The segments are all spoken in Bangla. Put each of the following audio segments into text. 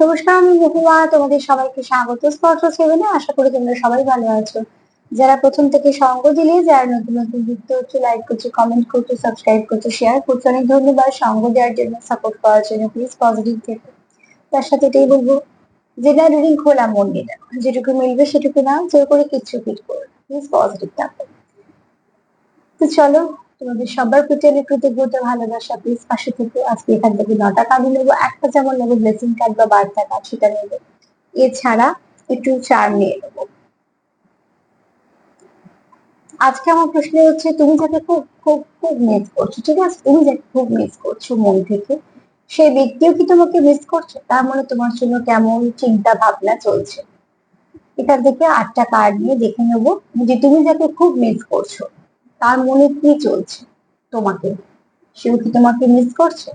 নমস্কার, আমি মহুয়া। তোমাদের সবাইকে স্বাগত স্পর্শ সেভেনে। আশা করি তোমরা সবাই ভালো আছো। যারা প্রথম থেকে সঙ্গ দিলে, যারা নতুন নতুন যুক্ত হচ্ছে, লাইক করছো, কমেন্ট করছো, সাবস্ক্রাইব করছো, শেয়ার করছো, অনেক ধন্যবাদ। সঙ্গ দেওয়ার জন্য, সাপোর্ট করার জন্য, প্লিজ পজিটিভ থেকো। তার সাথে এটাই বলবো, যে না, রিডিং খোলা মন দিয়ে দেখো, যেটুকু মিলবে সেটুকু নাও, জোর করে কিচ্ছু ফিট করো, প্লিজ পজিটিভ থাকো। তো চলো, তোমাদের সবার প্রতি অনেক কৃতজ্ঞতা, ভালোবাসা, প্লিজ পাশে থেকে। আজকে এখান থেকে 9টা কার্ড নেবো, একটা যেমন নেবো ব্লেসিং কার্ড বা বার্তা কার্ড, সেটা নেবো। এছাড়া একটু চার নিয়ে নেবো। আজকে আমার প্রশ্ন হচ্ছে, তুমি যাকে খুব খুব খুব মিস করছো, ঠিক আছে, তুমি যাকে খুব মিস করছো মন থেকে, সেই ব্যক্তিও কি তোমাকে মিস করছে? তার মানে তোমার জন্য কেমন চিন্তা ভাবনা চলছে? এখান থেকে 8টা কার্ড নিয়ে দেখে নেবো যে তুমি যাকে খুব মিস করছো তার মনে কি চলছে তোমাকে, সেও কি তোমাকে মিস করছে?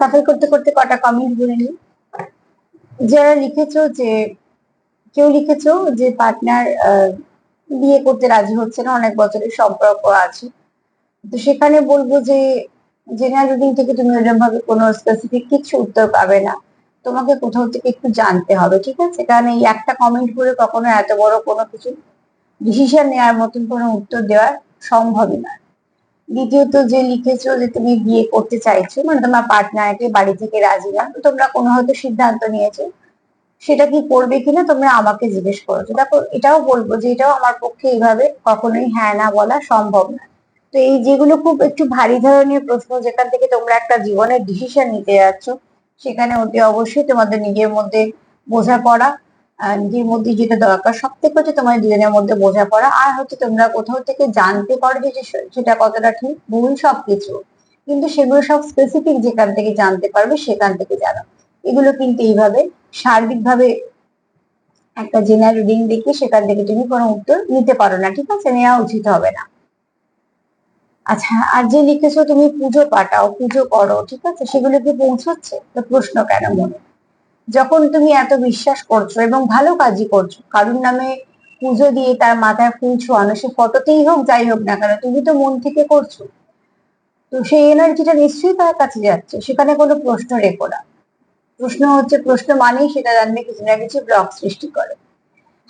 সাফাই করতে করতে কটা কমেন্ট বলে নিই। যারা লিখেছো যে, কেউ লিখেছো যে পার্টনার বিয়ে করতে রাজি হচ্ছে না, অনেক বছরের সম্পর্ক আছে। তো সেখানে বলবো যে, জেনারেল রিডিং থেকে তুমি এরকম ভাবে কোনো স্পেসিফিক কিছু উত্তর পাবে না। তোমাকে কোথাও থেকে একটু জানতে হবে, ঠিক আছে? কারণ এই একটা কমেন্ট করে কখনো এত বড় কোনো কিছু ডিসিশন নেওয়ার মতন কোনো উত্তর দেওয়া সম্ভবই না। দ্বিতীয়ত, যে লিখেছো যে তুমি বিয়ে করতে চাইছো, মানে তোমার পার্টনারকে বাড়ি থেকে রাজি না, তো তোমরা কোনো হয়তো সিদ্ধান্ত নিয়েছো, সেটা কি করবে কিনা তোমরা আমাকে জিজ্ঞেস করেছো। দেখো, এটাও বলবো যে এটাও আমার পক্ষে এইভাবে কখনোই হ্যাঁ না বলা সম্ভব না। তো এই যেগুলো খুব একটু ভারী ধরনের প্রশ্ন, যেখান থেকে তোমরা একটা জীবনের ডিসিশন নিতে যাচ্ছ, সেখানে অতি অবশ্যই তোমাদের নিজের মধ্যে বোঝাপড়া, নিজের মধ্যে যেটা দরকার সব থেকে হচ্ছে তোমার দুজনের মধ্যে বোঝাপড়া, আর হচ্ছে তোমরা কোথাও থেকে জানতে পারবে যে সেটা কতটা ঠিক ভুল সবকিছু, কিন্তু সেগুলো সব স্পেসিফিক যেখান থেকে জানতে পারবে সেখান থেকে জানো। এগুলো কিন্তু এইভাবে সার্বিকভাবে একটা জেনারেল রিডিং দেখে সেখান থেকে তুমি কোনো উত্তর নিতে পারো না, ঠিক আছে? নেওয়া উচিত হবে না। আচ্ছা, আর যে লিখেছো তুমি পুজো পাঠাও, পুজো করো, ঠিক আছে, সেগুলো কি পৌঁছচ্ছে? তো প্রশ্ন কেন মনে? যখন তুমি এত বিশ্বাস করছো এবং ভালো কাজই করছো, কারুর নামে পুজো দিয়ে তার মাথায় ফুল ছোঁয়ানো, সে ফটোতেই হোক যাই হোক না কেন, তুমি তো মন থেকে করছো, তো সেই এনার্জিটা নিশ্চয়ই তার কাছে যাচ্ছে, সেখানে কোনো প্রশ্ন রেখো না। প্রশ্ন হচ্ছে, প্রশ্ন মানেই সেটা জানবে কিছু না কিছু ব্লক সৃষ্টি করে।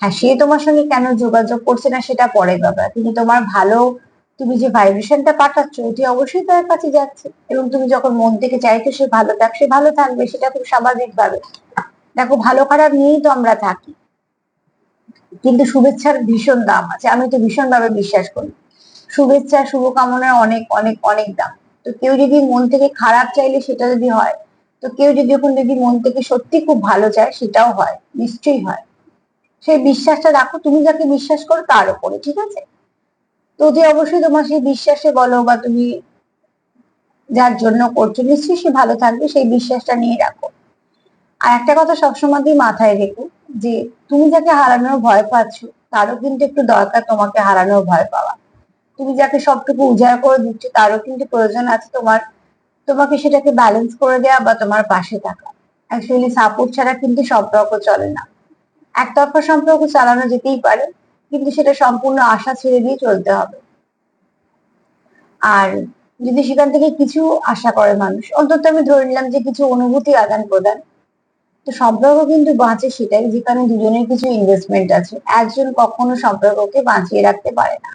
হ্যাঁ, সে তোমার সঙ্গে কেন যোগাযোগ করছে না সেটা পরের ব্যাপার, কিন্তু তোমার ভালো, তুমি যে ভাইব্রেশনটা পাঠাচ্ছ ওটি অবশ্যই তার কাছে যাচ্ছে, এবং তুমি যখন মন থেকে চাইছো সে ভালো থাক, সে ভালো থাকবে, সেটা খুব স্বাভাবিক ভাবে। দেখো, ভালো খারাপ নিয়েই তো আমরা থাকি, কিন্তু শুভেচ্ছার ভীষণ দাম আছে, আমি তো ভীষণ ভাবে বিশ্বাস করি। শুভেচ্ছা, শুভকামনার অনেক অনেক অনেক দাম। তো কেউ যদি মন থেকে খারাপ চাইলে সেটা যদি হয়, তো কেউ যদি মন থেকে সত্যি খুব ভালো চায় সেটাও হয়, নিশ্চয়ই হয়। সেই বিশ্বাসটা রাখো তুমি যাকে বিশ্বাস করো তার উপরে, ঠিক আছে? তো যে অবশ্যই তোমার সেই বিশ্বাসে বলো বা তুমি যার জন্য করছো, নিশ্চয়ই সে ভালো থাকবে, সেই বিশ্বাসটা নিয়ে রাখো। আর একটা কথা সবসময় মাথায় রেখো, যে তুমি যাকে হারানোর ভয় পাচ্ছ, তারও কিন্তু একটু দরকার তোমাকে হারানোর ভয় পাওয়া। তুমি যাকে সবটুকু উজাড় করে দিচ্ছ, তারও কিন্তু প্রয়োজন আছে তোমাকে সেটাকে ব্যালেন্স করে দেওয়া বা তোমার পাশে থাকা। অ্যাকচুয়ালি সাপোর্ট ছাড়া কিন্তু সম্পর্ক চলে না। একতরফা সম্পর্ক চালানো যেতেই পারে, কিন্তু সেটা সম্পূর্ণ আশা ছেড়ে দিয়ে চলতে হবে। আর যদি সেখান থেকে কিছু আশা করে মানুষ, অন্তত আমি ধরে নিলাম যে কিছু অনুভূতি আদান প্রদান, তো সম্পর্ক কিন্তু বাঁচে সেটাই যেখানে দুজনের কিছু ইনভেস্টমেন্ট আছে। একজন কখনো সম্পর্ককে বাঁচিয়ে রাখতে পারে না।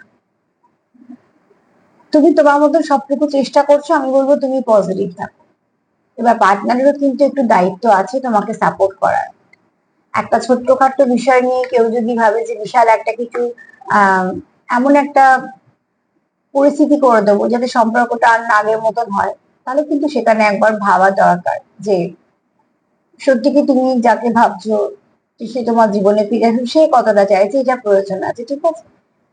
তুমি তোমার মতন সবটুকু চেষ্টা করছো, আমি বলবো তুমি পজিটিভ থাকো। এবার পার্টনারেরও কিন্তু একটু দায়িত্ব আছে তোমাকে সাপোর্ট করার। একটা ছোট্টখাট্ট বিষয় নিয়ে কেউ যদি ভাবে যে বিশাল একটা কিছু, আহ এমন একটা পরিস্থিতি করে দেবো যাতে সম্পর্কটা আর না আগের মতন হয়, তাহলে কিন্তু সেখানে একবার ভাবা দরকার যে সত্যি কি তুমি যাকে ভাবছো যে সে তোমার জীবনে ফিরে আসবে, সে কতটা চাইছে, এটা প্রয়োজন আছে, ঠিক আছে?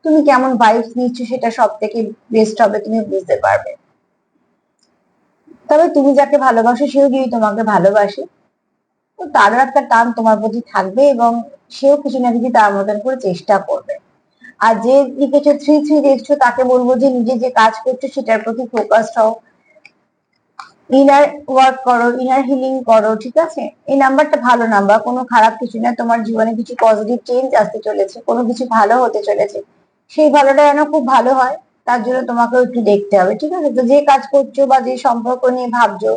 তুমি কেমন ভাইবস নিচ্ছ সেটা সব থেকে বেস্ট হবে, তুমি বুঝতে পারবে। তবে তুমি যাকে ভালোবাসো সেও যদি তোমাকে ভালোবাসে, তো তারও একটা টান তোমার প্রতি থাকবে, এবং সেও কিছু না কিছু তার মতন করে চেষ্টা করবে। আর যে লিখেছো 3-3 দেখছো, তাকে বলবো যে নিজে যে কাজ করছো সেটার প্রতি ফোকাসড হও, ইনার ওয়ার্ক করো, ইনার হিলিং করো, ঠিক আছে? এই নাম্বারটা ভালো নাম্বার, কোনো খারাপ কিছু না, তোমার জীবনে কিছু পজিটিভ চেঞ্জ আসতে চলেছে, কোনো কিছু ভালো হতে চলেছে। সেই ভালোটা যেন খুব ভালো হয়, তার জন্য তোমাকেও একটু দেখতে হবে, ঠিক আছে? তো যে কাজ করছো বা যে সম্পর্ক নিয়ে ভাবছো,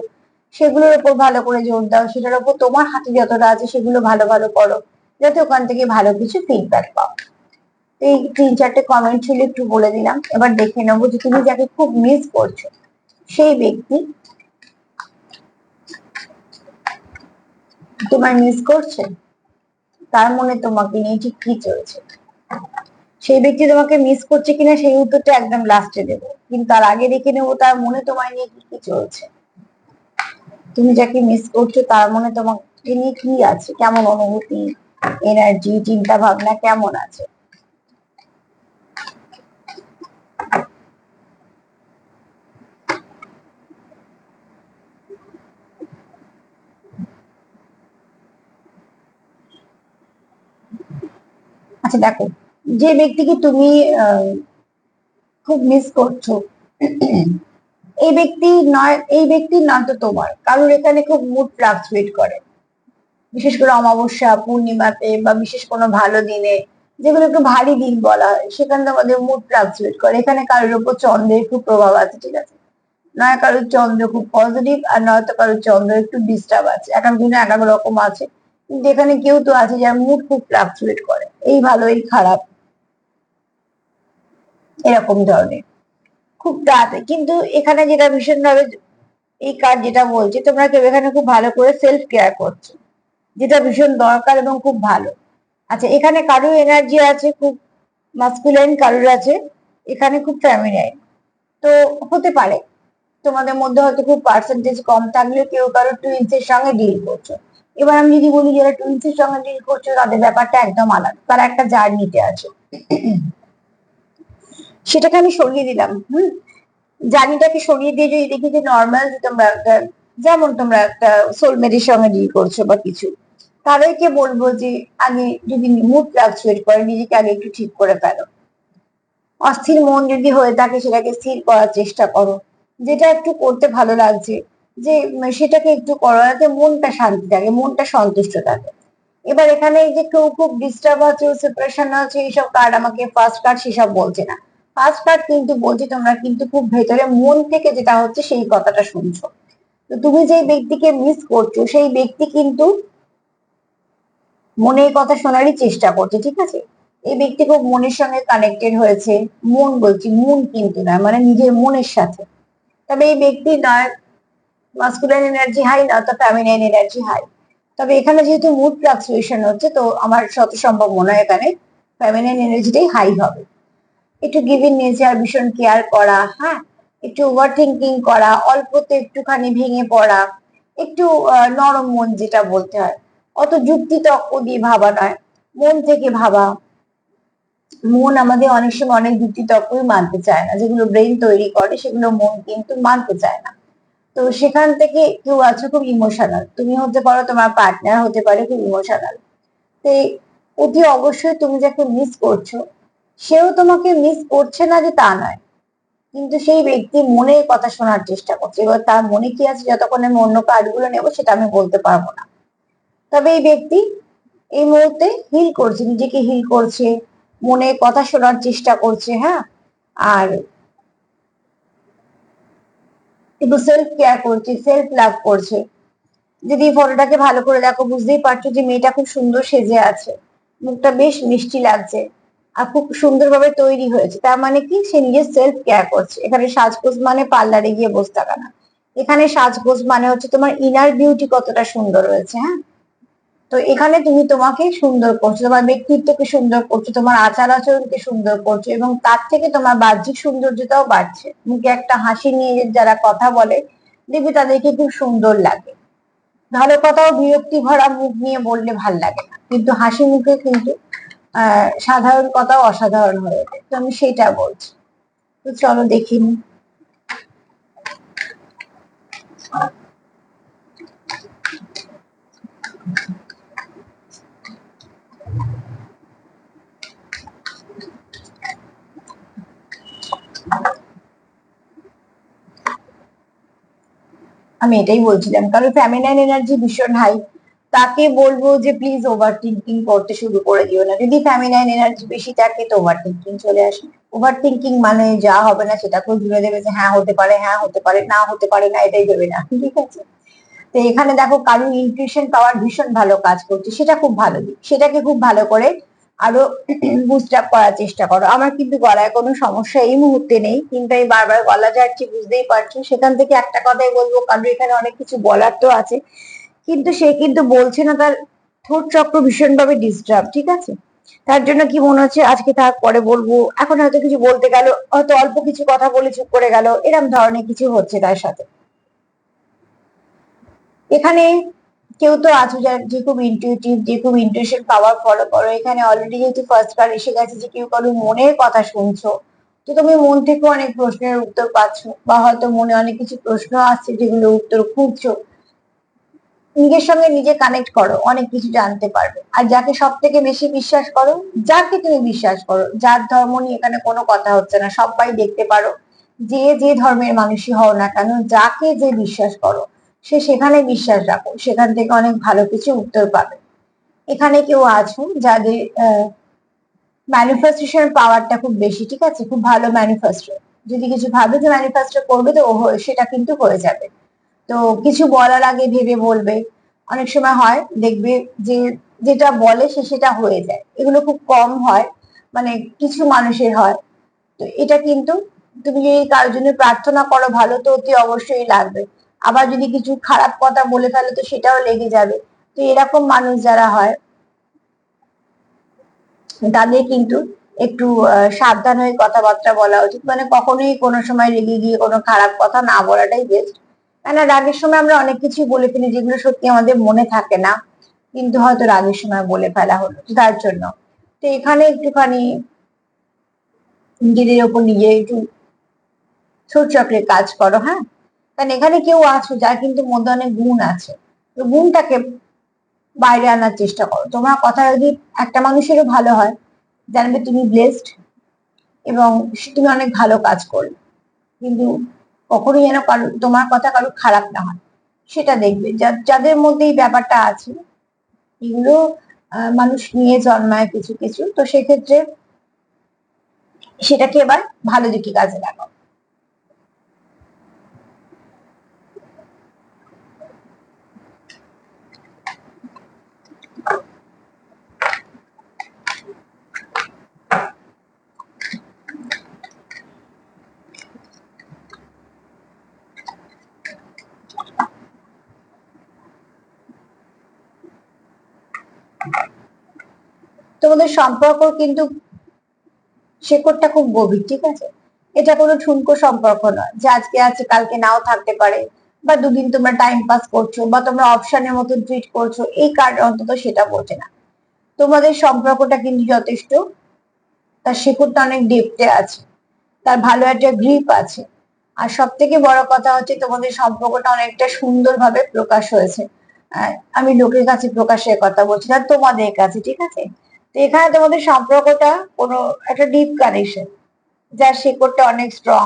সেগুলোর উপর ভালো করে জোর দাও, সেটার উপর তোমার হাতে যতটা আছে সেগুলো ভালো ভালো করো, যাতে ওখান থেকে ভালো কিছু ফিডব্যাক পাও। এই 3-4টে কমেন্ট ছিল, একটু বলে দিলাম। এবার দেখে নেবো যে তুমি যাকে খুব মিস করছো সেই ব্যক্তি তোমার মিস করছে, তার মনে তোমাকে নিয়ে ঠিক কি চলছে। সেই ব্যক্তি তোমাকে মিস করছে কিনা সেই উত্তরটা একদম লাস্টে দেবো, কিন্তু তার আগে দেখে নেবো তার মনে তোমায় নিয়ে কি কি চলছে। তুমি যাকে মিস করছো তার মনে তোমাকে নিয়ে কি আছে, কেমন অনুভূতি, এনার্জি, চিন্তা ভাবনা কেমন আছে। আচ্ছা দেখো, যে ব্যক্তিকে তুমি খুব মিস করছো, এই ব্যক্তির নাম তো তোমার কারোর এখানে খুব মুড ফ্লাকচুয়েট করে, বিশেষ করে অমাবস্যা, পূর্ণিমাতে বা বিশেষ কোনো ভালো দিনে, যেগুলো একটু ভারী দিন বলা হয়, সেখানে আমাদের মুড ফ্লাকচুয়েট করে। এখানে কারোর উপর চন্দ্রের খুব প্রভাব আছে, ঠিক আছে? নয় কারোর চন্দ্র খুব পজিটিভ, আর নয়তো কারোর চন্দ্র একটু ডিস্টার্ব আছে, এক একদিনে এক এক রকম আছে। কিন্তু এখানে কেউ তো আছে যার মুড খুব ফ্লাকচুয়েট করে, এই ভালো এই খারাপ, এরকম ধরনের খুব তাড়াতাড়ি। কিন্তু এখানে যেটা ভীষণ ভাবে এই কার্ড যেটা বলছে, তোমরা কেউ এখানে খুব ভালো করে সেলফ কেয়ার করছো, যেটা ভীষণ দরকার এবং খুব ভালো। আচ্ছা, এখানে কারোর এনার্জি আছে খুব মাস্কুলাইন, কারোর আছে এখানে খুব ফ্যামিনাইন। তো হতে পারে তোমাদের মধ্যে হয়তো খুব পার্সেন্টেজ কম থাকলেও কেউ কারো টুইন্স এর সঙ্গে ডিল করছো। এবার আমি যদি বলি যারা টুইন্স এর সঙ্গে ডিল করছো তাদের ব্যাপারটা একদম আলাদা, তারা একটা জার্নিতে আছে, সেটাকে আমি সরিয়ে দিলাম। জার্নিটাকে সরিয়ে দিয়ে যদি দেখি যে নর্মাল, যে তোমরা যেমন তোমরা একটা সোলমেটের সঙ্গে ডিল করছো বা কিছু, তাদেরকে বলবো যে আগে যদি মুড ফ্লাকচুয়েট করে, নিজেকে আগে একটু ঠিক করে ফেলো। অস্থির মন যদি হয়ে থাকে সেটাকে স্থির করার চেষ্টা করো, যেটা একটু করতে ভালো লাগছে যে সেটাকে একটু করো, যাতে মনটা শান্তি থাকে, মনটা সন্তুষ্ট থাকে। এবার এখানে এই যে কেউ খুব ডিস্টার্ব আছে, সেপারেশন আছে, এইসব কার্ড আমাকে ফার্স্ট কার্ড সেসব বলছে না। ফার্স্ট কার্ড কিন্তু বলছে তোমরা কিন্তু খুব ভেতরে মন থেকে যেটা হচ্ছে সেই কথাটা শুনছো। তো তুমি যে ব্যক্তিকে মিস করছো সেই ব্যক্তি কিন্তু মনের কথা শোনারই চেষ্টা করছে, ঠিক আছে? এই ব্যক্তি খুব মনের সঙ্গে কানেক্টেড হয়েছে, মন বলছি, মন কিন্তু না, মানে নিজের মনের সাথে। তবে এই ব্যক্তি নয় মাস্কুলাইন এনার্জি হাই, না তো ফেমিনাইন এনার্জি হাই। তবে এখানে যেহেতু মুড ফ্লাকচুয়েশন হচ্ছে, তো আমার শত সম্ভব মনে হয় এখানে ফেমিনাইন এনার্জিটাই হাই হবে। একটু গিভিং নেচার, ভীষণ কেয়ার করা, হ্যাঁ, একটু ওভার থিঙ্কিং করা, অল্পতে একটুখানি ভেঙে পড়া, একটু নরম মন যেটা বলতে হয়, অত যুক্তি তর্ক দিয়ে ভাবা নয়, মন থেকে ভাবা। মন আমাদের অনেক সময় অনেক যুক্তি তর্কই মানতে চায় না, যেগুলো ব্রেন তৈরি করে সেগুলো মন কিন্তু মানতে চায় না। তো সেখান থেকে কেউ আছো খুব ইমোশনাল, তুমি হতে পারো, তোমার পার্টনার হতে পারে খুব ইমোশনাল। তো অতি অবশ্যই তুমি যাকে মিস করছো সেও তোমাকে মিস করছে না যে তা নয়, কিন্তু সেই ব্যক্তি মনের কথা শোনার চেষ্টা করছে। এবার তার মনে কি আছে, যতক্ষণ আমি অন্য কার্ড গুলো নেবো সেটা আমি বলতে পারবো না। তবে এই ব্যক্তি এই মুহূর্তে হিল করছে, নিজেকে হিল করছে, মনের কথা শোনার চেষ্টা করছে, হ্যাঁ, আর একটু সেলফ কেয়ার করছে, সেলফ লাভ করছে। যদি ফটোটাকে ভালো করে দেখো বুঝতেই পারছো যে মেয়েটা খুব সুন্দর সেজে আছে, মুখটা বেশ মিষ্টি লাগছে, আর খুব সুন্দরভাবে তৈরি হয়েছে। তার মানে কি, সে নিজের সেলফ কেয়ার করছে। এখানে সাজগোজ মানে পার্লারে গিয়ে বসে থাকা না, এখানে সাজগোজ মানে হচ্ছে তোমার ইনার বিউটি কতটা সুন্দর হয়েছে, হ্যাঁ। তো এখানে তুমি তোমাকে সুন্দর করছো, তোমার ব্যক্তিত্বকে সুন্দর করছো, তোমার আচার আচরণকে সুন্দর করছো, এবং তার থেকে তোমার বাহ্যিক সৌন্দর্যটাও বাড়ছে। মুখে একটা হাসি নিয়ে যারা কথা বলে দেখবি তাদেরকে খুব সুন্দর লাগে। ভালো কথাও বিরক্তি ভরা মুখ নিয়ে বললে ভাল লাগে না, কিন্তু হাসি মুখে কিন্তু সাধারণ কথাও অসাধারণ হয়ে ওঠে। তো আমি সেটা বলছি। তো চলো দেখিনি। আমি এটাই বলছিলাম, কারণ ফ্যামিনাইন এনার্জি ভীষণ হাই। তাকে বলবো যে প্লিজ ওভার থিঙ্কিং করতে শুরু করে দিও না। যদি ফ্যামিনাইন এনার্জি বেশি থাকে তো ওভার থিঙ্কিং চলে আসে। ওভার থিঙ্কিং মানে যা হবে না সেটাকেও জুড়ে দেবে যে হ্যাঁ হতে পারে, হ্যাঁ হতে পারে, না হতে পারে না, এটাই দেবে না, ঠিক আছে? তো এখানে দেখো কারোর ইনটিউশন পাওয়ার ভীষণ ভালো কাজ করছে, সেটা খুব ভালো দিক, সেটাকে খুব ভালো করে আরো বুস্ট আপ করার চেষ্টা করো। আমার কিন্তু গলায় কোনো সমস্যা এই মুহূর্তে নেই, কিন্তু আমি বারবার গলা ঝাড়ছি, বুঝতেই পারছো। সেখান থেকে একটা কথাই বলবো, কারণ এখানে অনেক কিছু বলার তো আছে, কিন্তু সে কিন্তু বলছে না, তার ঠোঁট চক্র ভীষণ ভাবে ডিস্টার্ব, ঠিক আছে? তার জন্য কি মনে হচ্ছে আজকে থাক, পরে বলবো, এখন হয়তো কিছু বলতে গেল, হয়তো অল্প কিছু কথা বলে চুপ করে গেল, এরম ধরনের কিছু হচ্ছে তার সাথে। এখানে কেউ তো আছো যারা যে খুব ইনটিউটিভ, যে খুব ইন্টুইশন পাওয়ার ফলো করো। এখানে অলরেডি যেহেতু ফার্স্ট কার এসে গেছে, যে কেউ কারো মনের কথা শুনছো, তো তুমি মন থেকে অনেক প্রশ্নের উত্তর পাচ্ছ, বা হয়তো মনে অনেক কিছু প্রশ্ন আসছে যেগুলো উত্তর খুঁজছো। নিজের সঙ্গে নিজে কানেক্ট করো, অনেক কিছু জানতে পারবে। আর যাকে সব থেকে বেশি বিশ্বাস করো, যাকে তুমি বিশ্বাস করো, যার ধর্ম নিয়ে এখানে কোনো কথা হচ্ছে না, সবাই দেখতে পারো, যে যে ধর্মের মানুষই হও না কেন, যাকে যে বিশ্বাস করো, সে সেখানে বিশ্বাস রাখো, সেখান থেকে অনেক ভালো কিছু উত্তর পাবে। এখানে কেউ আছো যাদের ম্যানিফেস্টেশন পাওয়ারটা খুব বেশি, ঠিক আছে? খুব ভালো ম্যানিফেস্টো, যদি কিছু ভাবে যে ম্যানিফেস্টো করবে, তো সেটা কিন্তু হয়ে যাবে। তো কিছু বলার আগে ভেবে বলবে। অনেক সময় হয় দেখবে যে যেটা বলে সে সেটা হয়ে যায়, এগুলো খুব কম হয়, মানে কিছু মানুষের হয়। তো এটা কিন্তু তুমি যদি কারোর জন্য প্রার্থনা করো ভালো, তো অতি অবশ্যই লাগবে। আবার যদি কিছু খারাপ কথা বলে ফেলো, তো সেটাও লেগে যাবে। তো এরকম মানুষ যারা হয়, তাদের কিন্তু একটু সাবধান হয়ে কথাবার্তা বলা উচিত, মানে কখনোই কোনো সময় রেগে গিয়ে কোনো খারাপ কথা না বলাটাই বেস্ট। কেননা রাগের সময় আমরা অনেক কিছু বলে ফেলি যেগুলো সত্যি আমাদের মনে থাকে না, কিন্তু হয়তো রাগের সময় বলে ফেলা হলো, তো তার জন্য। তো এখানে একটুখানি নিজেদের ওপর নিজে একটু ছোট চক্রে কাজ করো, হ্যাঁ? কারণ এখানে কেউ আছো যার কিন্তু মধ্যে অনেক গুণ আছে, তো গুণটাকে বাইরে আনার চেষ্টা করো। তোমার কথা যদি একটা মানুষেরও ভালো হয়, জানবে তুমি ব্লেসড, এবং তুমি অনেক ভালো কাজ করবে। কিন্তু কখনোই যেন কারো তোমার কথা কারো খারাপ না হয়, সেটা দেখবে। যাদের মধ্যে এই ব্যাপারটা আছে, এগুলো মানুষ নিয়ে জন্মায় কিছু কিছু, তো সেক্ষেত্রে সেটাকে এবার ভালো দিকে কাজে লাগাও। তোমাদের সম্পর্ক কিন্তু শেকড়টা খুব গভীর, ঠিক আছে? এটা কোনো ঠুনকো সম্পর্ক নয় যে আজকে আছে কালকে নাও থাকতে পারে, বা দুদিন তোমরা টাইম পাস করছো, বা তোমরা অপশনের মতো ট্রিট করছো, এই কার্ড অন্তত সেটা বোঝে না। তোমাদের সম্পর্কটা কিন্তু যথেষ্ট, তার শেকড়টা অনেক ডেপথে আছে, তার ভালো একটা গ্রিপ আছে। আর সব থেকে বড় কথা হচ্ছে তোমাদের সম্পর্কটা অনেকটা সুন্দরভাবে প্রকাশ হয়েছে। আমি লোকের কাছে প্রকাশের কথা বলছি না, তোমাদের কাছে, ঠিক আছে? তো এখানে তোমাদের সম্পর্কটা কোনো একটা ডিপ কানেকশন, যার শেকড়টা অনেক স্ট্রং,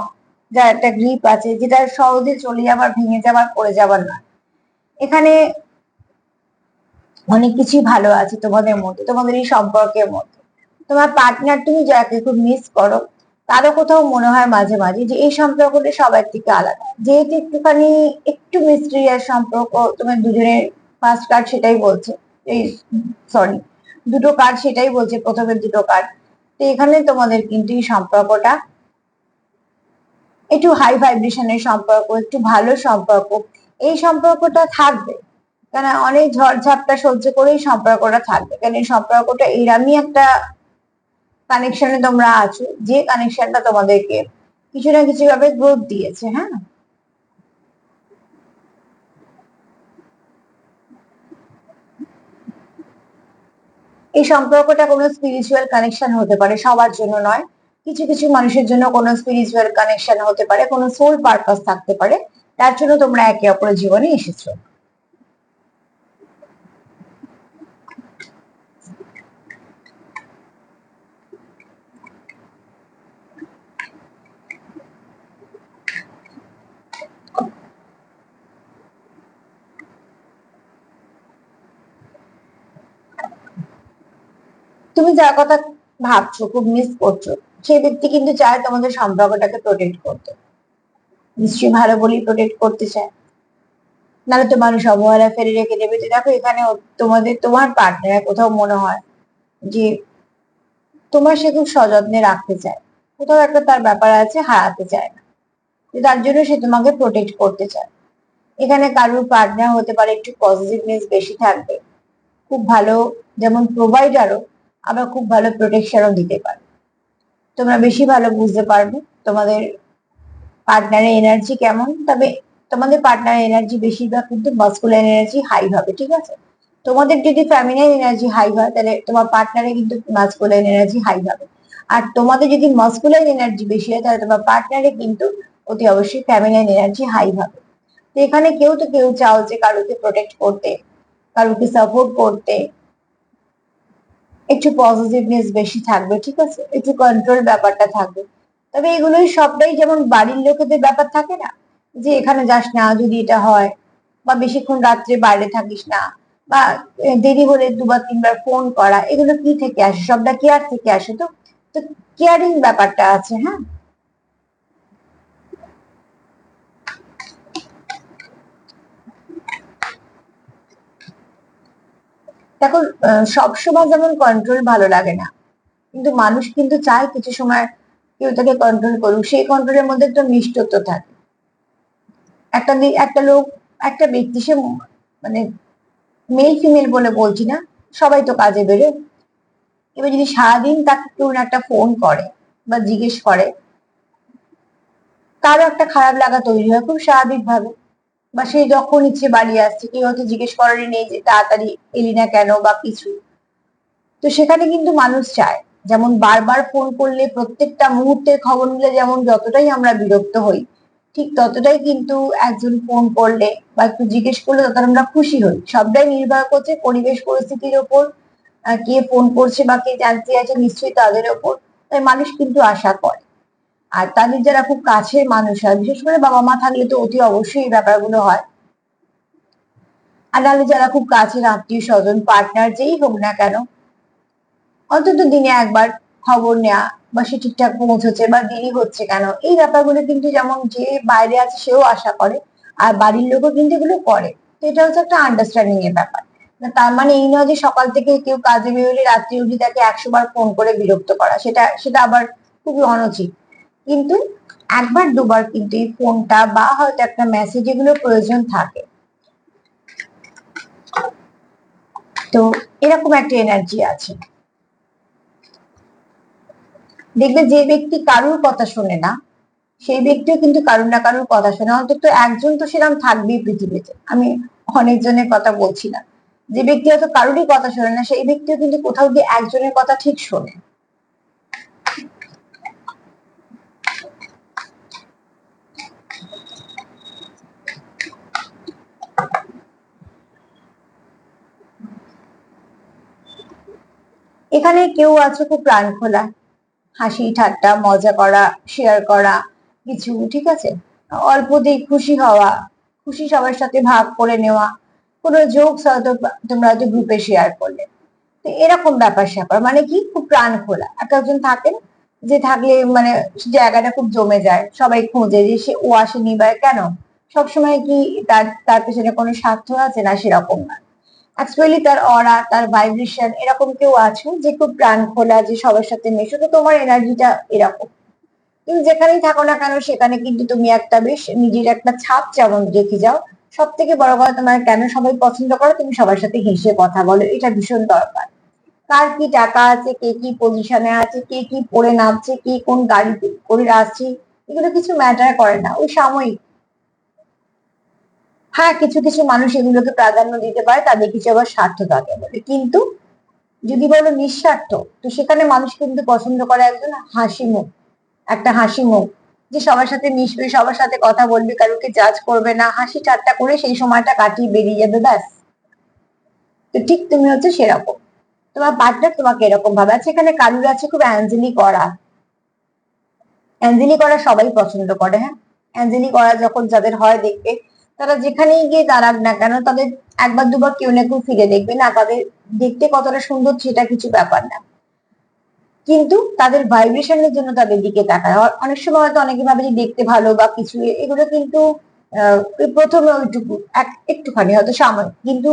যার একটা গ্রিপ আছে, যেটা সহজে চলে যাবার, ভেঙে যাবার, পড়ে যাবার নয়। এখানে অনেক কিছুই ভালো আছে তোমাদের মধ্যে, তোমাদের এই সম্পর্কের মধ্যে। তোমার পার্টনার তুমি যাকে খুব মিস করো, তারও কোথাও মনে হয় মাঝে মাঝে যে এই সম্পর্কটা সবার থেকে আলাদা, যেহেতু একটুখানি একটু মিস্ট্রিয়াস সম্পর্ক তোমার দুজনের। ফার্স্ট কার্ড সেটাই বলছে, এই সরি, দুটো কার্ড সেটাই বলছে, প্রথমের দুটো কার্ড। তো এখানে তোমাদের কিন্তু এই সম্পর্কটা একটু হাই ভাইব্রেশনের সম্পর্ক, একটু ভালো সম্পর্ক, এই সম্পর্কটা থাকবে। কেন অনেক ঝড়ঝাপটা সহ্য করেই সম্পর্কটা থাকবে, কারণ এই সম্পর্কটা এরমই একটা কানেকশনে তোমরা আছো, যে কানেকশনটা তোমাদেরকে কিছু না কিছু ভাবে গ্রোথ দিয়েছে, হ্যাঁ? এই সম্পর্কটা কোনো স্পিরিচুয়াল কানেকশন হতে পারে, সবার জন্য নয়। কিছু কিছু মানুষের জন্য কোনো স্পিরিচুয়াল কানেকশন হতে পারে, কোনো সোল পারপাস থাকতে পারে, তার জন্য তোমরা একে অপরের জীবনে এসেছো। তুমি যার কথা ভাবছো, খুব মিস করছো, সেই ব্যক্তি কিন্তু চায় তোমাদের সম্পর্কটাকে প্রোটেক্ট করতে, নিশ্চয়ই ভালো বলেই প্রোটেক্ট করতে চায়। নাহলে তো মানুষ অবহেলা ফেলে রেখে দেবে। তো দেখো এখানে তোমার পার্টনার কোথাও মনে হয় যে তোমার সে খুব সযত্নে রাখতে চায়, কোথাও একটা তার ব্যাপার আছে, হারাতে চায় না, যে তার জন্য সে তোমাকে প্রোটেক্ট করতে চায়। এখানে কারোর পার্টনার হতে পারে একটু পজিটিভনেস বেশি থাকবে, খুব ভালো, যেমন প্রোভাইডারও, আবার খুব ভালো প্রোটেকশনও দিতে পারে। তোমরা বেশি ভালো বুঝতে পারবে তোমাদের পার্টনারের এনার্জি কেমন। তবে তোমাদের পার্টনারের এনার্জি বেশিরভাগ কিন্তু মাস্কুলাইন এনার্জি হাই হবে, ঠিক আছে। তোমাদের যদি ফ্যামিনাইন এনার্জি হাই হয় তাহলে তোমার পার্টনারে কিন্তু মাস্কুলাইন এনার্জি হাই হবে। আর তোমাদের যদি মাস্কুলাইন এনার্জি বেশি হয় তাহলে তোমার পার্টনারে কিন্তু অতি অবশ্যই ফ্যামিনাইন এনার্জি হাই হবে। তো এখানে কেউ তো কেউ চাও যে কারোকে প্রোটেক্ট করতে, কারোকে সাপোর্ট করতে, একটু পজিটিভনেস বেশি থাকবে, ঠিক আছে, একটু কন্ট্রোল ব্যাপারটা থাকবে। তবে এগুলোই সবটাই যেমন বাড়ির লোকেদের ব্যাপার থাকে না, যে এখানে যাস না যদি এটা হয়, বা বেশিক্ষণ রাত্রে বাইরে থাকিস না, বা দেরি হলে দুবার তিনবার ফোন করা, এগুলো কি থেকে আসে? সবটা কেয়ার থেকে আসে। তো তো কেয়ারিং ব্যাপারটা আছে, হ্যাঁ। দেখো সবসময় যেমন কন্ট্রোল ভালো লাগে না, কিন্তু মানুষ কিন্তু চায় কিছু সময় কেউ তাকে কন্ট্রোল করুক, সেই কন্ট্রোলের মধ্যে তো মিষ্টত্ব থাকে। একটা লোক, একটা ব্যক্তি, সে মানে মেল ফিমেল বলে বলছি না, সবাই তো কাজে বেরোয়। এবার যদি সারাদিন তাকে কেউ না একটা ফোন করে বা জিজ্ঞেস করে, তারও একটা খারাপ লাগা তৈরি হয় খুব স্বাভাবিক ভাবে। বা সে যখন ইচ্ছে বাড়ি আসছে, কেউ হয়তো জিজ্ঞেস করারই নেই যে তাড়াতাড়ি এলি না কেন বা কিছু। তো সেখানে কিন্তু মানুষ চায়, যেমন বারবার ফোন করলে, প্রত্যেকটা মুহূর্তের খবর নিলে যেমন যতটাই আমরা বিরক্ত হই, ঠিক ততটাই কিন্তু একজন ফোন করলে বা একটু জিজ্ঞেস করলে ততটা আমরা খুশি হই। সবটাই নির্ভর করছে পরিবেশ পরিস্থিতির ওপর, কে ফোন করছে বা কে জানতে চাইছে, নিশ্চয়ই তাদের ওপর। তাই মানুষ কিন্তু আশা করে। আর তাদের যারা খুব কাছের মানুষ হয়, বিশেষ করে বাবা মা থাকলে তো অতি অবশ্যই এই ব্যাপারগুলো হয়। আর নাহলে যারা খুব কাছের আত্মীয় স্বজন, পার্টনার যেই হোক না কেন, অন্তত দিনে একবার খবর নেওয়া, বা সে ঠিকঠাক পৌঁছেছে বা দেরি হচ্ছে কেন, এই ব্যাপারগুলো কিন্তু যেমন যে বাইরে আছে সেও আশা করে, আর বাড়ির লোকও কিন্তু এগুলো করে। তো এটা হচ্ছে একটা আন্ডারস্ট্যান্ডিং এর ব্যাপার। না, তার মানে এই নয় যে সকাল থেকে কেউ কাজে বেরোলে রাত্রি অবধি তাকে 100 বার ফোন করে বিরক্ত করা, সেটা সেটা আবার খুবই অনুচিত। কিন্তু একবার দুবার কিন্তু এই ফোনটা বা হয়তো একটা মেসেজ, এগুলো প্রয়োজন থাকে। তো এরকম একটা এনার্জি আছে। দেখবে যে ব্যক্তি কারুর কথা শোনে না, সেই ব্যক্তিও কিন্তু কারুর না কারুর কথা শোনে। অন্তত একজন তো সেরকম থাকবেই পৃথিবীতে। আমি অনেকজনের কথা বলছি না। যে ব্যক্তি হয়তো কারুরই কথা শোনে না, সেই ব্যক্তিও কিন্তু কোথাও গিয়ে একজনের কথা ঠিক শোনে। এখানে কেউ আছে খুব প্রাণ খোলা, হাসি ঠাট্টা মজা করা, শেয়ার করা কিছু, ঠিক আছে, অল্পতেই খুশি হওয়া, খুশি সবার সাথে ভাগ করে নেওয়া, কোনো জোকস হয়তো তোমরা হয়তো গ্রুপে শেয়ার করলে। তো এরকম ব্যাপার স্যাপার, মানে কি, খুব প্রাণ খোলা এক একজন থাকেন, যে থাকলে মানে জায়গাটা খুব জমে যায়, সবাই খোঁজে যে সে ও আসেনি বা কেন। সবসময় কি তার তার পেছনে কোনো স্বার্থ আছে? না, সেরকম না। অ্যাকচুয়ালি তার অরা, তার ভাইব্রেশন, এরকম কেউ আছে যে খুব প্রাণ খোলা, যে সবার সাথে মেশো। তো তোমার এনার্জিটা এরকম। তুমি যেখানেই থাকো না কেন সেখানে কিন্তু তুমি একটা বেশ নিজের একটা ছাপ যেমন রেখে যাও। সব থেকে বড় কথা, তোমার কেন সবাই পছন্দ করে, তুমি সবার সাথে হেসে কথা বলো, এটা ভীষণ দরকার। কার কি টাকা আছে, কে কি পজিশনে আছে, কে কি পরে নামছে, কে কোন গাড়িতে করে আসছে, এগুলো কিছু ম্যাটার করে না, ওই সাময়িক। হ্যাঁ, কিছু কিছু মানুষ এগুলোকে প্রাধান্য দিতে পারে, তাদের কিছু আবার স্বার্থ থাকে বলে। কিন্তু যদি বলো নিঃস্বার্থ, তো সেখানে মানুষ কিন্তু পছন্দ করে একজন হাসি মুখ, একটা হাসি মুখ, যে সবার সাথে মিশবে, সবার সাথে কথা বলবে, কারোকে জাজ করবে না, হাসি ঠাট্টা করে সেই সময়টা কাটিয়ে বেরিয়ে যাবে, ব্যাস। তো ঠিক তুমি হচ্ছে সেরকম। তোমার পার্টনার তোমাকে এরকম ভাবে আছে। এখানে কারুর আছে খুব অ্যাঞ্জেলি করা, অ্যাঞ্জেলি করা সবাই পছন্দ করে, হ্যাঁ। অ্যাঞ্জেলি করা যখন যাদের হয়, দেখবে তারা যেখানেই গিয়ে দাঁড়াক না কেন, তাদের একবার দুবার কেউ না কেউ ফিরে দেখবে, না তাদের দেখতে কতটা সুন্দর সেটা কিছু ব্যাপার না, কিন্তু তাদের ভাইব্রেশনের জন্য তাদের দিকে তাকায়। অনেক সময় হয়তো অনেকে ভাবে যে দেখতে ভালো বা কিছু, এগুলো কিন্তু প্রথমে ওইটুকু একটুখানি হয়তো সাময়িক, কিন্তু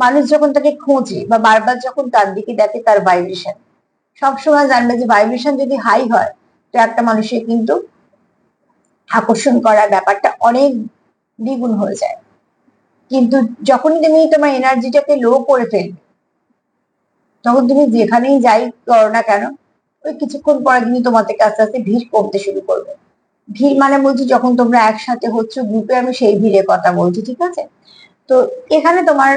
মানুষ যখন তাকে খোঁজে বা বারবার যখন তার দিকে দেখে, তার ভাইব্রেশন সবসময় জানবে যে ভাইব্রেশন যদি হাই হয়, তো একটা মানুষের কিন্তু আকর্ষণ করার ব্যাপারটা অনেক দ্বিগুণ হয়ে যায়। কিন্তু যখনই তুমি তোমার এনার্জিটাকে লো করে ফেলবে, তখন তুমি যেখানেই যাই করো না কেন, ওই কিছুক্ষণ পরে কিন্তু তোমার থেকে আস্তে আস্তে ভিড় কমতে শুরু করবে। ভিড় মানে বলছি যখন তোমরা একসাথে হচ্ছ গ্রুপে, আমি সেই ভিড়ের কথা বলছি, ঠিক আছে? তো এখানে তোমার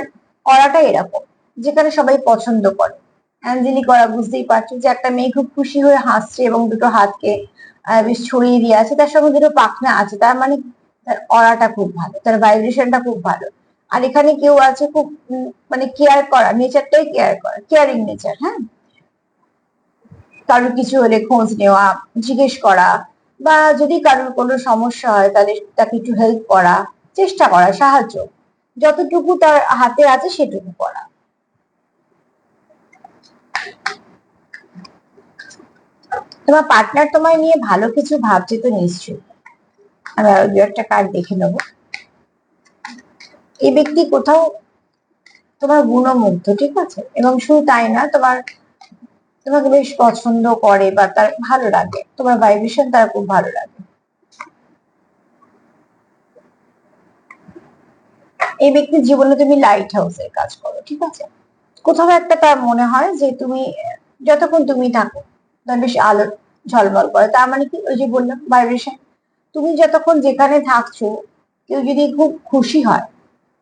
করাটা এরকম, যেখানে সবাই পছন্দ করে। অ্যাঞ্জেলি করা বুঝতেই পারছো যে একটা মেয়ে খুব খুশি হয়ে হাসছে এবং দুটো হাতকে বেশ ছড়িয়ে দিয়ে আছে, তার সঙ্গে দুটো পাখনা আছে, তার মানে তার অরাটা খুব ভালো, তার ভাইব্রেশনটা খুব ভালো। আর এখানে কেউ আছে খুব মানে কেয়ার করা, নেচারটাই কেয়ার করা, কেয়ারিং নেচার, হ্যাঁ। কারোর কিছু হলে খোঁজ নেওয়া, জিজ্ঞেস করা, বা যদি কারোর কোনো সমস্যা হয় তাহলে তাকে একটু হেল্প করা, চেষ্টা করা, সাহায্য যতটুকু তার হাতে আছে সেটুকু করা। তোমার পার্টনার তোমায় নিয়ে ভালো কিছু ভাবছে তো নিশ্চয়ই। আমি আরো দু একটা কার্ড দেখে নেবো। এই ব্যক্তি কোথাও তোমার গুণমুগ্ধ, ঠিক আছে, এবং শুধু তাই না, তোমাকে বেশ পছন্দ করে বা তার ভালো লাগে, তোমার ভাইব্রেশন তার খুব ভালো লাগে। এই ব্যক্তির জীবনে তুমি লাইট হাউসের কাজ করো, ঠিক আছে। কোথাও একটা তার মনে হয় যে তুমি যতক্ষণ তুমি থাকো তার বেশ আলো ঝলমল করে, তার মানে কি, ওই যে বললাম ভাইব্রেশন। তুমি যতক্ষণ যেখানে থাকছো, কেউ যদি খুব খুশি হয়,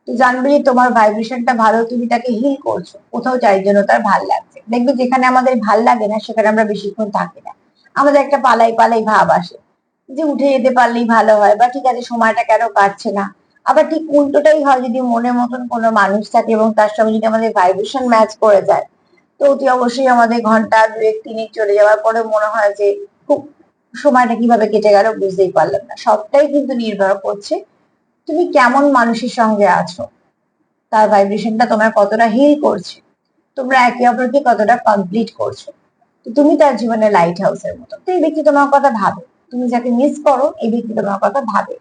তো জানবে যে তোমার ভাইব্রেশনটা ভালো, তুমি তাকে হিল করছো, কোথাও যাই জন্য তার ভাল লাগছে। দেখবে যেখানে আমাদের ভাল লাগে না সেখানে আমরা বেশিক্ষণ থাকি না, আমাদের একটা পালাই পালাই ভাব আসে, যে উঠে যেতে পারলেই ভালো হয়, বা ঠিক আছে সময়টা কেন কাটছে না। আবার ঠিক উল্টোটাই হয়, যদি মনের মতন কোনো মানুষ থাকে এবং তার সঙ্গে যদি আমাদের ভাইব্রেশন ম্যাচ করে যায়, তো অতি অবশ্যই আমাদের ঘন্টা দুয়েক তিনেক চলে যাওয়ার পরে মনে হয় যে খুব সময়টা কিভাবে কেটে গেল বুঝতেই পারলাম না। সবটাই কিন্তু নির্ভর করছে তুমি কেমন মানুষের সঙ্গে আছো, তার ভাইব্রেশনটা তোমার কতটা হিল করছে, তোমরা একে অপরকে কতটা কমপ্লিট করছো। তো তুমি তার জীবনে লাইট হাউসের মতো, তো এই ব্যক্তি তোমার কথা ভাবে, তুমি যাকে মিস করো এই ব্যক্তি তোমার কথা ভাবে।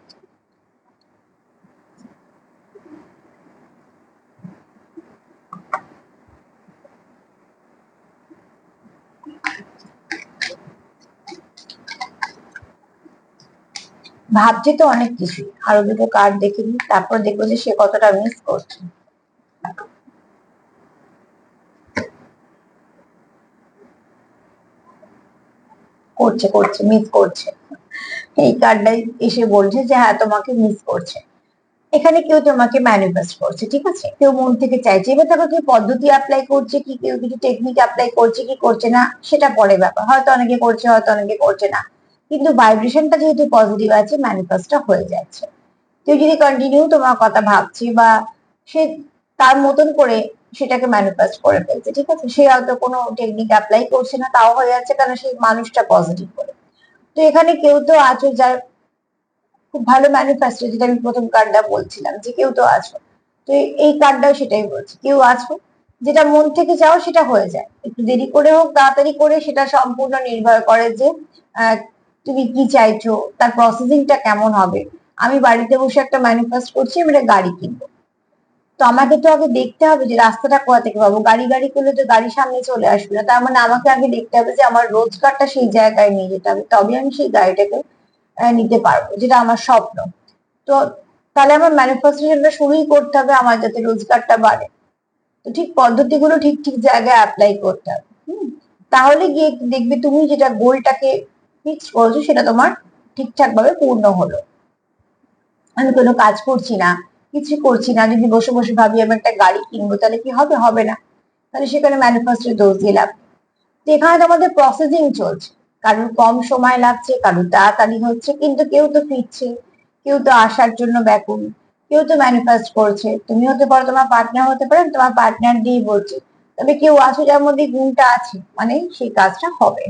ভাবছে তো অনেক কিছু, আরো দুটো কার্ড দেখে নি, তারপর দেখবো যে সে কতটা মিস করছে। করছে করছে মিস করছে, এই কার্ডটাই এসে বলছে যে হ্যাঁ তোমাকে মিস করছে। এখানে কেউ তোমাকে ম্যানিফেস্ট করছে, ঠিক আছে, কেউ মন থেকে চাইছে। এবার দেখো কেউ পদ্ধতি অ্যাপ্লাই করছে কি, কেউ কিছু টেকনিক অ্যাপ্লাই করছে কি করছে না, সেটা পরে ব্যাপার, হয়তো অনেকে করছে হয়তো অনেকে করছে না, কিন্তু ভাইব্রেশনটা যেহেতু পজিটিভ আছে, ম্যানিফেস্টটা হয়ে যাচ্ছে। কেউ যদি কন্টিনিউ তোমার কথা ভাবছে বা সে তার মতন করে সেটাকে ম্যানিফেস্ট করে ফেলছে, ঠিক আছে, সে হয়তো কোনো টেকনিক অ্যাপ্লাই করছে না, তাও হয়ে যাচ্ছে, কারণ সেই মানুষটা পজিটিভ করে। তো এখানে কেউ তো আছো যার খুব ভালো ম্যানিফেস্টো, যেটা আমি প্রথম কার্ডটা বলছিলাম যে কেউ তো আছো। তো এই কার্ডটাও সেটাই বলছে, কেউ আছো যেটা মন থেকে চাও সেটা হয়ে যায়, একটু দেরি করে হোক তাড়াতাড়ি করে, সেটা সম্পূর্ণ নির্ভর করে যে আহ, তুমি কি চাইছো, তার প্রসেসিংটা কেমন হবে। আমি বাড়িতে বসে একটা ম্যানিফেস্ট করছি, আমি একটা গাড়ি কিনবো, তো আমাকে তো আগে দেখতে হবে যে রাস্তাটা কোথা থেকে পাবো। গাড়ি গাড়ি করলে তো গাড়ি সামনে চলে আসবে না, তার মানে আমাকে আগে দেখতে হবে যে আমার রোজগারটা সেই জায়গায় নিয়ে যেতে হবে, তবে আমি সেই গাড়িটাকে নিতে পারবো, যেটা আমার স্বপ্ন। তো তাহলে আমার ম্যানিফেস্টেশনটা শুরুই করতে হবে আমার যাতে রোজগারটা বাড়ে। তো ঠিক পদ্ধতিগুলো ঠিক ঠিক জায়গায় অ্যাপ্লাই করতে হবে। তাহলে গিয়ে দেখবে তুমি যেটা গোলটাকে ফিক্স করেছো সেটা তোমার ঠিকঠাক ভাবে পূর্ণ হলো। আমি কোনো কাজ করছি না, কিছু করছি না, যদি বসে বসে ভাবি আমি একটা গাড়ি কিনবো, তাহলে কি হবে? হবে না। তাহলে সেখানে ম্যানিফেস্টের দোষ দিয়ে লাভ নেই। তো এখানে তো আমাদের প্রসেসিং চলছে, কারোর কম সময় লাগছে, কারোর তাড়াতাড়ি হচ্ছে, কিন্তু কেউ তো ফিরছে, কেউ তো আসার জন্য ব্যাকুল, কেউ তো ম্যানিফেস্ট করছে। তুমি হতে পারো, তোমার পার্টনার হতে পারেন, তোমার পার্টনার দিয়ে বলছে, তবে কেউ আছে যার মধ্যে এই গুণটা আছে, মানে সেই কাজটা হবে।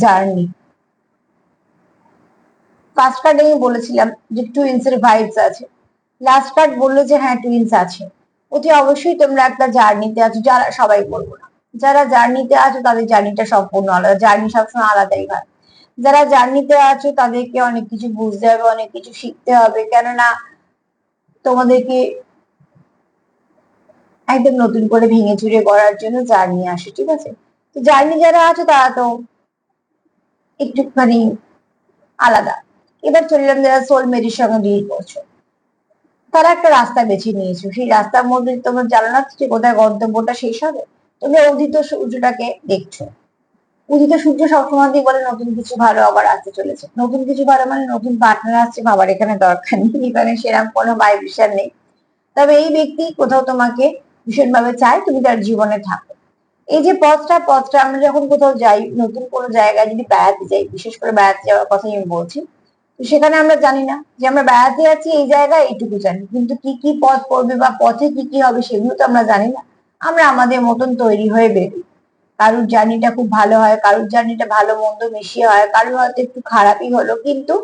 জার্নি। ফার্স্ট কার্ডে আমি বলেছিলাম যে টুইন্স এর ভাইবস আছে, লাস্ট কার্ড বললো যে হ্যাঁ টুইন্স আছে। অতি অবশ্যই তোমরা একটা জার্নিতে আছো, যারা, সবাই বলবো না, যারা জার্নিতে আছো তাদের জার্নিটা সম্পূর্ণ আলাদা, জার্নি সবসময় আলাদাই হয়। যারা জার্নিতে আছো তাদেরকে অনেক কিছু বুঝতে হবে, অনেক কিছু শিখতে হবে, কেননা তোমাদেরকে একদম নতুন করে ভেঙে চুরে গড়ার জন্য জার্নি আসে, ঠিক আছে? তো জার্নি যারা আছে তারা তো একটুখানি আলাদা। এবার চললাম যারা সোলমেটের সঙ্গে ডিল করছো, তারা একটা রাস্তা বেছে নিয়েছো, সেই রাস্তার মধ্যে তোমার জানো না যে কোথায় গন্তব্যটা শেষ হবে। তুমি উদিত সূর্যটাকে দেখছো, উদিত সূর্য সবসময় বলে নতুন কিছু ভালো আবার আসতে চলেছে, নতুন কিছু ভালো মানে নতুন পার্টনার আসছে, ভাবার এখানে দরকার নেই, এখানে সেরকম কোনো ভাইব্রেশন নেই। তবে এই ব্যক্তি কোথাও তোমাকে ভীষণভাবে চায় তুমি তার জীবনে থাকো। এই যে পথটা আমরা যখন কোথাও যাই, নতুন কোনো জায়গায় যদি বেড়াতে যাই, বিশেষ করে বেড়াতে যাওয়ার কথাই আমি বলছি, তো সেখানে আমরা জানি না যে আমরা বেড়াতে যাচ্ছি এই জায়গায়, এইটুকু জানি, কিন্তু কি কি পথ পড়বে বা পথে কি কি হবে সেগুলো তো আমরা জানি না। আমরা আমাদের মতন তৈরি হয়ে বেরোই, কারুর জার্নিটা খুব ভালো হয়, কারুর জার্নিটা ভালো মন্দ মিশিয়ে হয়, কারুর হয়তো একটু খারাপই হলো, কিন্তু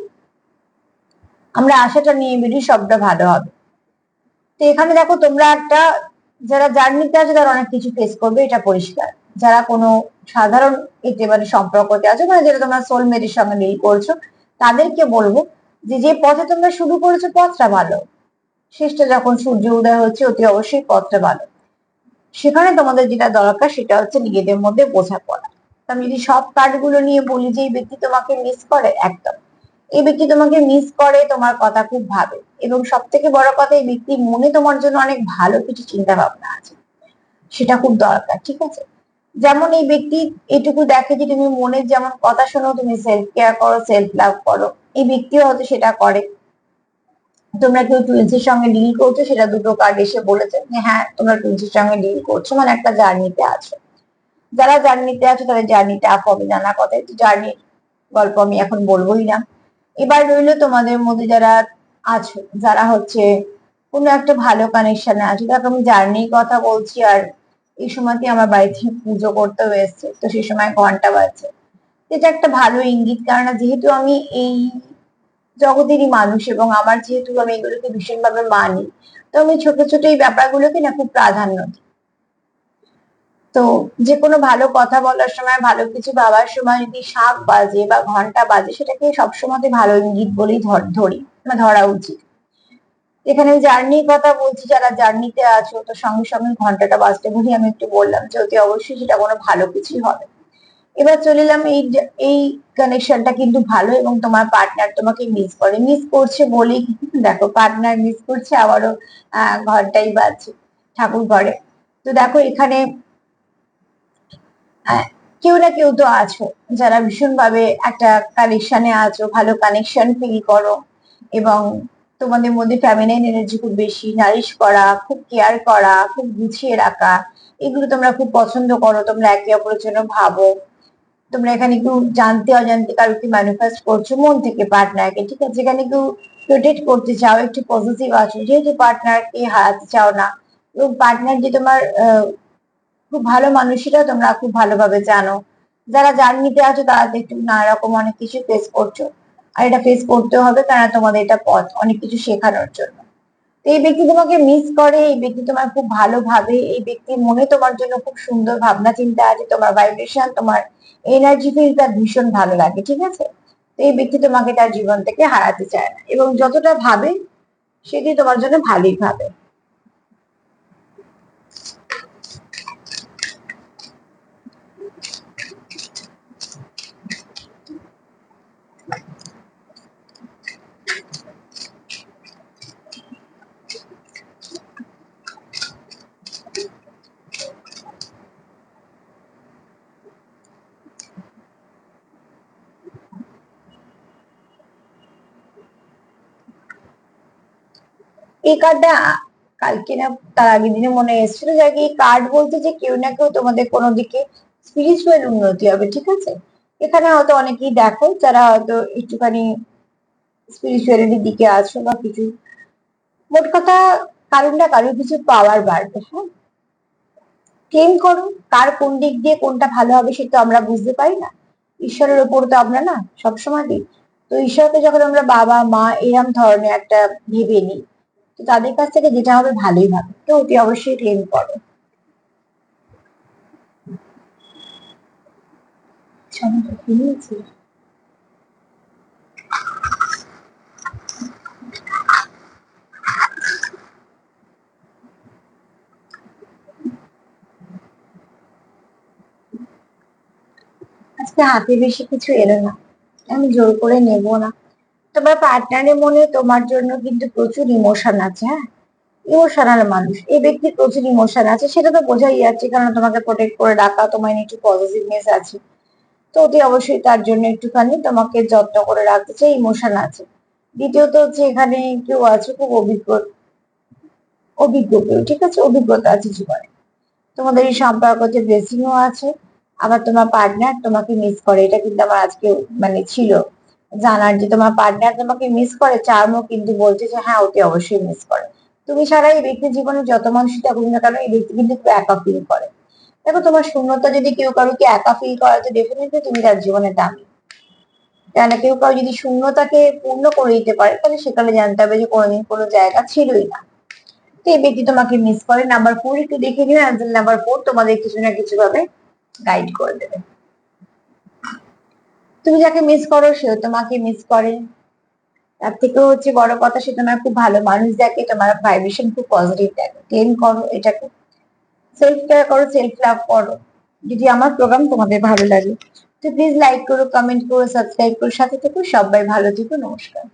আমরা আশাটা নিয়ে বেরিয়ে সবটা ভালো হবে। তো এখানে দেখো তোমরা একটা, যারা জার্নিতে আছে তারা অনেক কিছু ফেস করবে, এটা পরিষ্কার। যারা কোনো সাধারণ এতে মানে সম্পর্কতে আছে, মানে যেটা তোমরা সোলমেটের সঙ্গে ডিল করছো, তাদেরকে বলবো যে যে পথে তোমরা শুরু করেছো পথটা ভালো, শেষটা যখন সূর্য উদয় হচ্ছে অতি অবশ্যই পথটা ভালো। সেখানে তোমাদের যেটা দরকার সেটা হচ্ছে নিজেদের মধ্যে বোঝাপড়া। আমি যদি সব কার্ডগুলো নিয়ে বলি যে এই ব্যক্তি তোমাকে মিস করে, একদম এই ব্যক্তি তোমাকে মিস করে, তোমার কথা খুব ভাবে, এবং সব থেকে বড় কথা এই ব্যক্তি মনে তোমার জন্য অনেক ভালো কিছু চিন্তা ভাবনা আছে, সেটা খুব দরকার, ঠিক আছে? যেমন এই ব্যক্তি এটুকু দেখে যে তুমি মনের যেমন কথা শোনো, তুমি সেলফ কেয়ার করো, সেলফ লাভ করো, এই ব্যক্তিও হয়তো সেটা করে। তোমরা কেউ টুইন্সের সঙ্গে ডিল করছো, সেটা দুটো কার্ড এসে বলেছে যে হ্যাঁ তোমরা টুইন্সের সঙ্গে ডিল করছো, মানে একটা জার্নিতে আছো। যারা জার্নিতে আছো তাদের জার্নিটা আপ হবে, জানা কথা, জার্নির গল্প আমি এখন বলবোই না। এবার রইলো তোমাদের মধ্যে যারা আছো, যারা হচ্ছে কোনো একটা ভালো কানেকশনে আছো, দেখো আমি জার্নির কথা বলছি, আর এই সময়তে আমার বাড়িতে পুজো করতেও এসছে, তো সেই সময় ঘন্টা বাজছে, এটা একটা ভালো ইঙ্গিত, কারণ যেহেতু আমি এই জগতেরই মানুষ এবং আমার যেহেতু আমি এগুলোকে ভীষণভাবে মানি, তো আমি ছোট ছোট এই ব্যাপারগুলোকে না খুব প্রাধান্য দিই। তো যে কোনো ভালো কথা বলার সময়, ভালো কিছু ভাবার সময় যদি শাঁখ বাজে বা ঘন্টা বাজে, সেটাকে সবসময় ভালো ইঙ্গিত বলেই ধরি বা ধরা উচিত। এখানে জার্নির কথা বলছি, যারা জার্নিতে আছো তো সঙ্গে সঙ্গে ঘন্টাটা বাজতে বলি আমি একটু বললাম যে অতি অবশ্যই সেটা কোনো ভালো কিছুই হবে। এবার চলে এলাম এই কানেকশনটা কিন্তু ভালো, এবং তোমার পার্টনার তোমাকে মিস করছে বলেই দেখো পার্টনার মিস করছে, আবারও ঘরটাই বাজছে ঠাকুর ঘরে। তো দেখো এখানে কেউ না কেউ তো আছো যারা ভীষণ ভাবে একটা কানেকশনে আছো, ভালো কানেকশন ফিল করো, এবং তোমাদের মধ্যে ফ্যামিলিন এনার্জি খুব বেশি, নারিশ করা, খুব কেয়ার করা, খুব গুছিয়ে রাখা, এগুলো তোমরা খুব পছন্দ করো, তোমরা একে অপরের জন্য ভাবো। তোমরা এখানে একটু জানতে অজান্তে কারোকে ম্যানিফেস্ট করছো মন থেকে পার্টনারকে, ঠিক আছে? এখানে একটু প্রোটেক্ট করতে চাও, একটু পজিটিভ আছো, যেহেতু পার্টনারকে হারাতে চাও না, এবং পার্টনার যে তোমার খুব ভালো মানুষ সেটাও তোমরা খুব ভালোভাবে জানো। যারা জার্নিতে আছো তারা তো একটু নানা রকম অনেক কিছু ফেস করছো, আর এটা ফেস করতে হবে, কারণ তোমাদের এটা পথ অনেক কিছু শেখানোর জন্য। তো এই ব্যক্তি তোমাকে মিস করে, এই ব্যক্তি তোমার খুব ভালো ভাবে, এই ব্যক্তির মনে তোমার জন্য খুব সুন্দর ভাবনা চিন্তা আছে, তোমার ভাইব্রেশন, তোমার এনার্জি ফিল তার ভীষণ ভালো লাগে, ঠিক আছে? তো এই ব্যক্তি তোমাকে তার জীবন থেকে হারাতে চায় না, এবং যতটা ভাবে সেটি তোমার জন্য ভালোই ভাবে। এই কার্ডটা কালকে না তার আগের দিনে মনে এসেছিল, যাকে এই কার্ড বলতে যে কেউ না কেউ তোমাদের কোনো দিকে স্পিরিচুয়াল উন্নতি হবে, ঠিক আছে? এখানে হয়তো অনেকেই দেখো যারা হয়তো একটুখানি স্পিরিচুয়ালিটির দিকে আছো বা কিছু, মোট কথা কারুর না কারুর কিছু পাওয়ার বাড়বে, হ্যাঁ? ক্লেম করো, কার কোন দিক দিয়ে কোনটা ভালো হবে সেটা তো আমরা বুঝতে পারি না, ঈশ্বরের উপর তো আমরা না সবসময় দিই। তো ঈশ্বরকে যখন আমরা বাবা মা এরম ধরনের একটা ভেবে নিই, তো তাদের কাছ থেকে যেটা হবে ভালোই হবে, তো অতি অবশ্যই ক্লেম করো। সময়টা কি হয়েছে? আজকে হাতে বেশি কিছু এলো না, আমি জোর করে নেব না। তোমার পার্টনারের মনে তোমার জন্য কিন্তু প্রচুর ইমোশন আছে, হ্যাঁ, ইমোশনাল মানুষ, এই ব্যক্তির প্রচুর ইমোশন আছে, সেটা তো বোঝাই যাচ্ছে, কারণ তোমাকে প্রোটেক্ট করে রাখা, তোমার একটু পজিটিভনেস আছে। তো অতি অবশ্যই তার জন্য একটুখানি তোমাকে যত্ন করে রাখতে চাই, ইমোশন আছে। দ্বিতীয়ত হচ্ছে এখানে কেউ আছে খুব অভিজ্ঞ, অভিজ্ঞ কেউ, ঠিক আছে, অভিজ্ঞতা আছে জীবনে। তোমাদের এই সম্পর্ক যে ব্লেসিংও আছে, আবার তোমার পার্টনার তোমাকে মিস করে, এটা কিন্তু আমার আজকে মানে ছিল জানার, যে তোমার পার্টনার তোমাকে মিস করে, চার্মও কিন্তু বলছে যে হ্যাঁ অতি অবশ্যই মিস করে। তুমি ছাড়া এই ব্যক্তির জীবনে যত মানুষই থাকুক না কেন, এই ব্যক্তি কিন্তু খুব একা ফিল করে। দেখো, তোমার শূন্যতা যদি কেউ কারোকে একা ফিল করে, তো ডেফিনেটলি তুমি তার জীবনে দামি। কেন, কেউ কারো যদি শূন্যতাকে পূর্ণ করে দিতে পারে, তাহলে সেখানে জানতে হবে যে কোনোদিন কোনো জায়গা ছিলই না। তো এই ব্যক্তি তোমাকে মিস করে। নাম্বার 4 একটু দেখে নিও, অ্যাঞ্জেল নাম্বার 4 তোমাদের কিছু না কিছু ভাবে গাইড করে দেবে। তুমি যাকে মিস করো সেও তোমাকে মিস করে। তার থেকেও হচ্ছে বড় কথা, সে তোমার খুব ভালো মানুষ দেখে, তোমার ভাইব্রেশন খুব পজিটিভ দেখে। ক্লেম করো এটাকে, সেলফ কেয়ার করো, সেলফ লাভ করো। যদি আমার প্রোগ্রাম তোমাদের ভালো লাগে, তো প্লিজ লাইক করো, কমেন্ট করো, সাবস্ক্রাইব করো, সাথে থেকো। সবাই ভালো থেকো, নমস্কার।